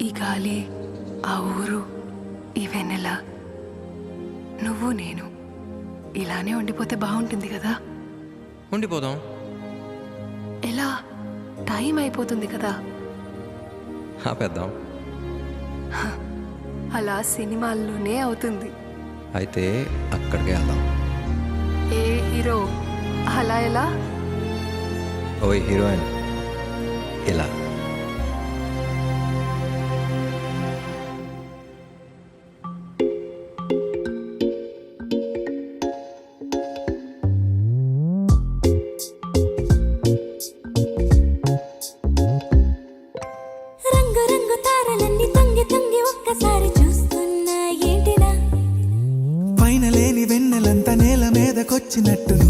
ఈ గాలి, ఆ ఊరు, ఈ వెన్నెల, నువ్వు నేను ఇలానే ఉండిపోతే బాగుంటుంది కదా. ఉండిపోదాం. ఎలా? టైం అయిపోతుంది కదా. ఆపేద్దాం. అలా సినిమాల్లోనే అవుతుంది. అయితే అక్కడికి వెళ్దాం. ఏ హీరో అలా ఎలా? ఓ హీరోయిన్ ఇలా. రంగు రంగు తారలన్నీ తొంగి తొంగి ఒక్కసారి చూస్తున్నా ఏంటిలా? పైన లేని వెన్నెలంతా నేల మీదకొచ్చినట్టు